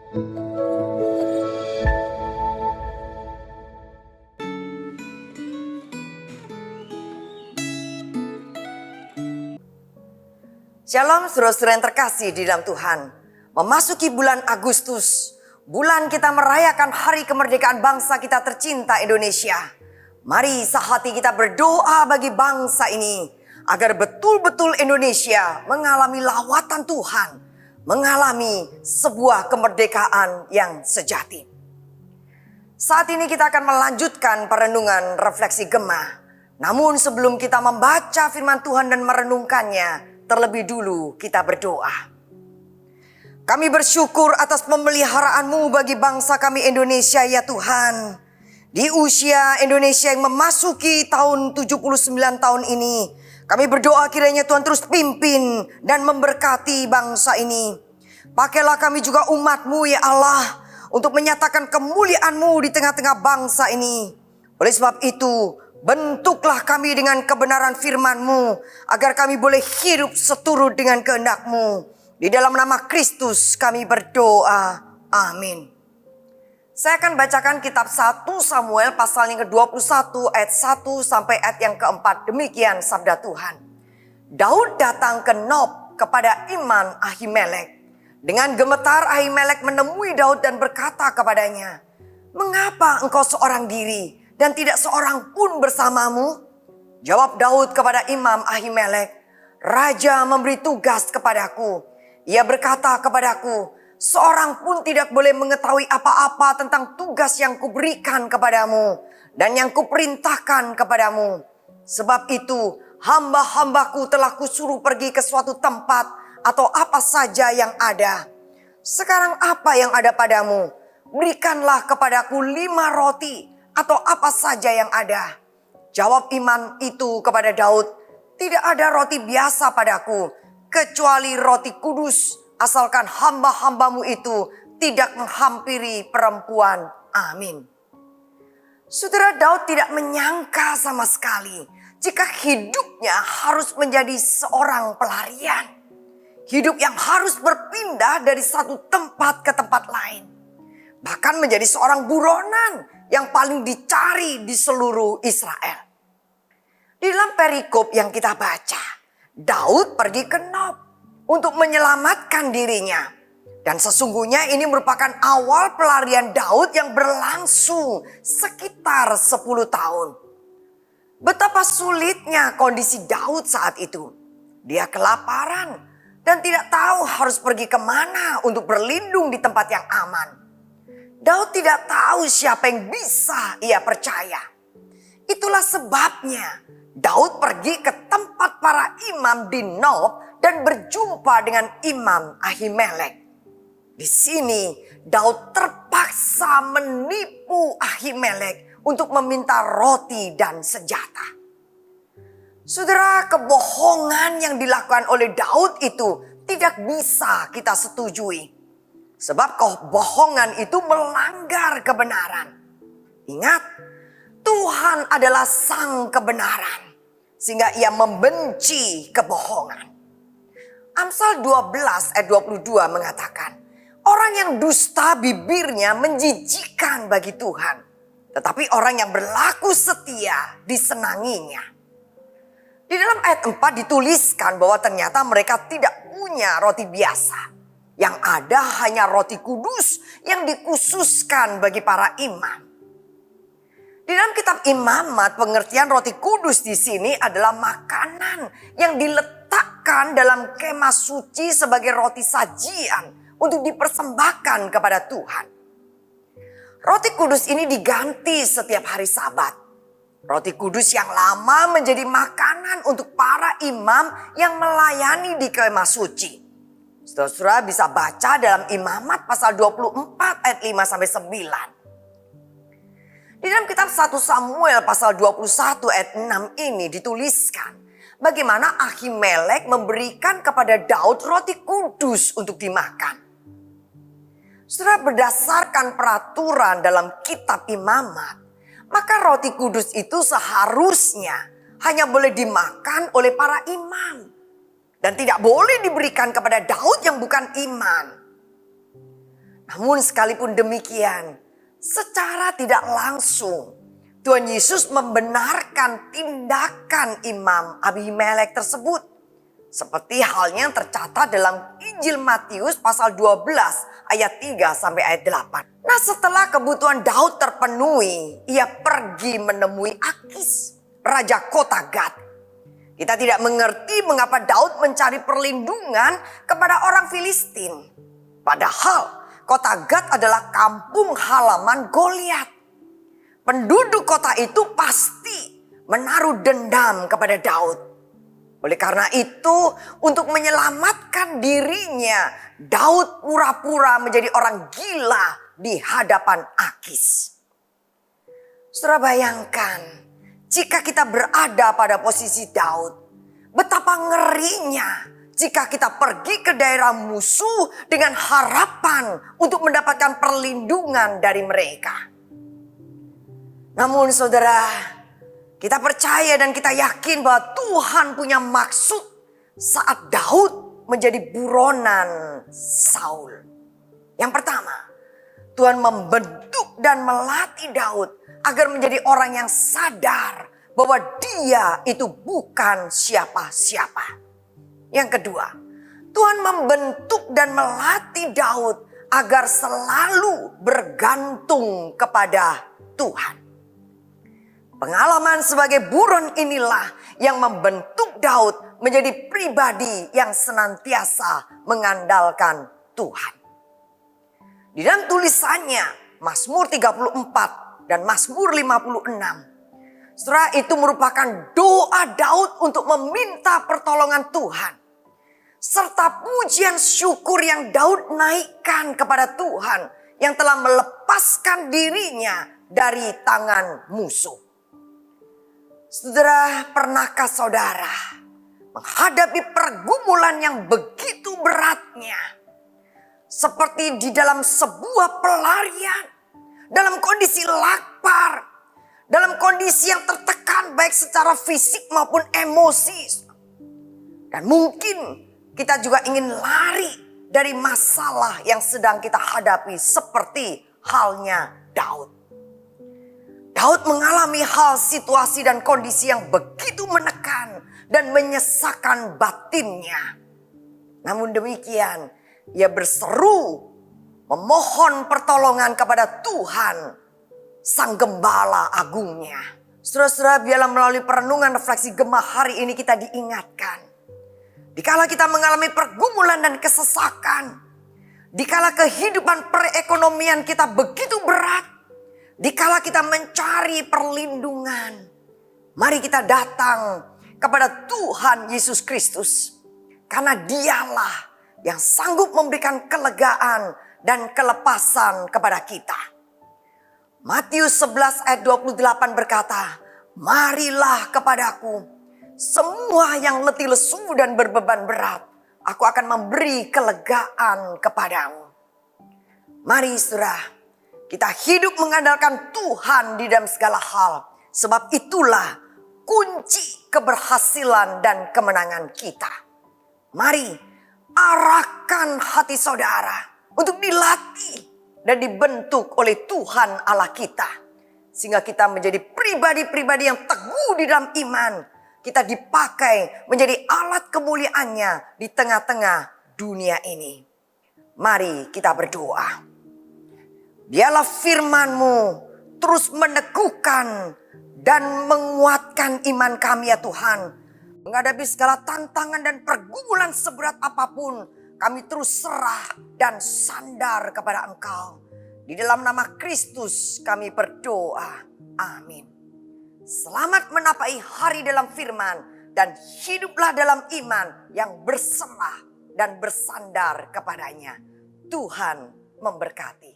Shalom saudara-saudara yang terkasih di dalam Tuhan. Memasuki bulan Agustus, bulan kita merayakan hari kemerdekaan bangsa kita tercinta Indonesia. Mari sehati kita berdoa bagi bangsa ini, agar betul-betul Indonesia mengalami lawatan Tuhan, mengalami sebuah kemerdekaan yang sejati. Saat ini kita akan melanjutkan perenungan refleksi Gemah. Namun sebelum kita membaca firman Tuhan dan merenungkannya, terlebih dulu kita berdoa. Kami bersyukur atas pemeliharaan-Mu bagi bangsa kami Indonesia ya Tuhan. Di usia Indonesia yang memasuki tahun 79 tahun ini, kami berdoa kiranya Tuhan terus pimpin dan memberkati bangsa ini. Pakailah kami juga umat-Mu ya Allah, untuk menyatakan kemuliaan-Mu di tengah-tengah bangsa ini. Oleh sebab itu, bentuklah kami dengan kebenaran firman-Mu, agar kami boleh hidup seturut dengan kehendak-Mu. Di dalam nama Kristus kami berdoa. Amin. Saya akan bacakan kitab 1 Samuel pasal yang ke-21 ayat 1 sampai ayat yang ke-4. Demikian sabda Tuhan. Daud datang ke Nob kepada Iman Ahimelek. Dengan gemetar Ahimelek menemui Daud dan berkata kepadanya, "Mengapa engkau seorang diri dan tidak seorang pun bersamamu?" Jawab Daud kepada Imam Ahimelek, "Raja memberi tugas kepadaku. Ia berkata kepadaku, seorang pun tidak boleh mengetahui apa-apa tentang tugas yang kuberikan kepadamu dan yang kuperintahkan kepadamu. Sebab itu hamba-hambaku telah kusuruh pergi ke suatu tempat atau apa saja yang ada. Sekarang apa yang ada padamu? Berikanlah kepadaku 5 roti atau apa saja yang ada." Jawab Iman itu kepada Daud, "Tidak ada roti biasa padaku, kecuali roti kudus, asalkan hamba-hambamu itu tidak menghampiri perempuan." Amin. Saudara, Daud tidak menyangka sama sekali jika hidupnya harus menjadi seorang pelarian. Hidup yang harus berpindah dari satu tempat ke tempat lain. Bahkan menjadi seorang buronan yang paling dicari di seluruh Israel. Di dalam perikop yang kita baca, Daud pergi ke Nob untuk menyelamatkan dirinya. Dan sesungguhnya ini merupakan awal pelarian Daud yang berlangsung sekitar 10 tahun. Betapa sulitnya kondisi Daud saat itu. Dia kelaparan dan tidak tahu harus pergi kemana untuk berlindung di tempat yang aman. Daud tidak tahu siapa yang bisa ia percaya. Itulah sebabnya Daud pergi ke tempat para imam di Nob dan berjumpa dengan Imam Ahimelek. Di sini Daud terpaksa menipu Ahimelek untuk meminta roti dan senjata. Saudara, kebohongan yang dilakukan oleh Daud itu tidak bisa kita setujui. Sebab kebohongan itu melanggar kebenaran. Ingat, Tuhan adalah sang kebenaran, sehingga ia membenci kebohongan. Amsal 12 ayat 22 mengatakan, orang yang dusta bibirnya menjijikkan bagi Tuhan, tetapi orang yang berlaku setia disenanginya. Di dalam ayat 4 dituliskan bahwa ternyata mereka tidak punya roti biasa. Yang ada hanya roti kudus yang dikhususkan bagi para imam. Di dalam kitab Imamat, pengertian roti kudus di sini adalah makanan yang diletakkan dalam kemah suci sebagai roti sajian untuk dipersembahkan kepada Tuhan. Roti kudus ini diganti setiap hari Sabat. Roti kudus yang lama menjadi makanan untuk para imam yang melayani di kemah suci. Saudara-saudara bisa baca dalam Imamat pasal 24 ayat 5 sampai 9. Di dalam kitab 1 Samuel pasal 21 ayat 6 ini dituliskan bagaimana Ahimelek memberikan kepada Daud roti kudus untuk dimakan. Saudara, berdasarkan peraturan dalam kitab Imamat, maka roti kudus itu seharusnya hanya boleh dimakan oleh para imam. Dan tidak boleh diberikan kepada Daud yang bukan imam. Namun sekalipun demikian, secara tidak langsung Tuhan Yesus membenarkan tindakan Imam Abimelek tersebut. Seperti halnya yang tercatat dalam Injil Matius pasal 12 ayat 3 sampai ayat 8. Nah, setelah kebutuhan Daud terpenuhi, ia pergi menemui Akis, raja kota Gat. Kita tidak mengerti mengapa Daud mencari perlindungan kepada orang Filistin. Padahal kota Gat adalah kampung halaman Goliat. Penduduk kota itu pasti menaruh dendam kepada Daud. Oleh karena itu, untuk menyelamatkan dirinya, Daud pura-pura menjadi orang gila di hadapan Akis. Saudara, bayangkan jika kita berada pada posisi Daud, betapa ngerinya jika kita pergi ke daerah musuh dengan harapan untuk mendapatkan perlindungan dari mereka. Namun saudara, kita percaya dan kita yakin bahwa Tuhan punya maksud saat Daud menjadi buronan Saul. Yang pertama, Tuhan membentuk dan melatih Daud agar menjadi orang yang sadar bahwa dia itu bukan siapa-siapa. Yang kedua, Tuhan membentuk dan melatih Daud agar selalu bergantung kepada Tuhan. Pengalaman sebagai buron inilah yang membentuk Daud menjadi pribadi yang senantiasa mengandalkan Tuhan. Di dalam tulisannya Mazmur 34 dan Mazmur 56, saudara, itu merupakan doa Daud untuk meminta pertolongan Tuhan. Serta pujian syukur yang Daud naikkan kepada Tuhan yang telah melepaskan dirinya dari tangan musuh. Saudara, pernahkah saudara menghadapi pergumulan yang begitu beratnya? Seperti di dalam sebuah pelarian, dalam kondisi lapar, dalam kondisi yang tertekan baik secara fisik maupun emosi. Dan mungkin kita juga ingin lari dari masalah yang sedang kita hadapi seperti halnya Daud. Daud mengalami hal, situasi dan kondisi yang begitu menekan dan menyesakkan batinnya. Namun demikian, ia berseru memohon pertolongan kepada Tuhan, Sang Gembala Agungnya. Saudara-saudara, biarlah melalui perenungan refleksi Gemah hari ini kita diingatkan. Dikala kita mengalami pergumulan dan kesesakan, dikala kehidupan perekonomian kita begitu berat, dikala kita mencari perlindungan, mari kita datang kepada Tuhan Yesus Kristus. Karena dialah yang sanggup memberikan kelegaan dan kelepasan kepada kita. Matius 11 ayat 28 berkata, "Marilah kepadaku semua yang letih lesu dan berbeban berat, aku akan memberi kelegaan kepadamu." Mari saudara, kita hidup mengandalkan Tuhan di dalam segala hal. Sebab itulah kunci keberhasilan dan kemenangan kita. Mari arahkan hati saudara untuk dilatih dan dibentuk oleh Tuhan Allah kita. Sehingga kita menjadi pribadi-pribadi yang teguh di dalam iman. Kita dipakai menjadi alat kemuliaannya di tengah-tengah dunia ini. Mari kita berdoa. Biarlah firman-Mu terus meneguhkan dan menguatkan iman kami ya Tuhan. Menghadapi segala tantangan dan pergumulan seberat apapun, kami terus serah dan sandar kepada Engkau. Di dalam nama Kristus kami berdoa. Amin. Selamat menapai hari dalam firman dan hiduplah dalam iman yang berserah dan bersandar kepadanya. Tuhan memberkati.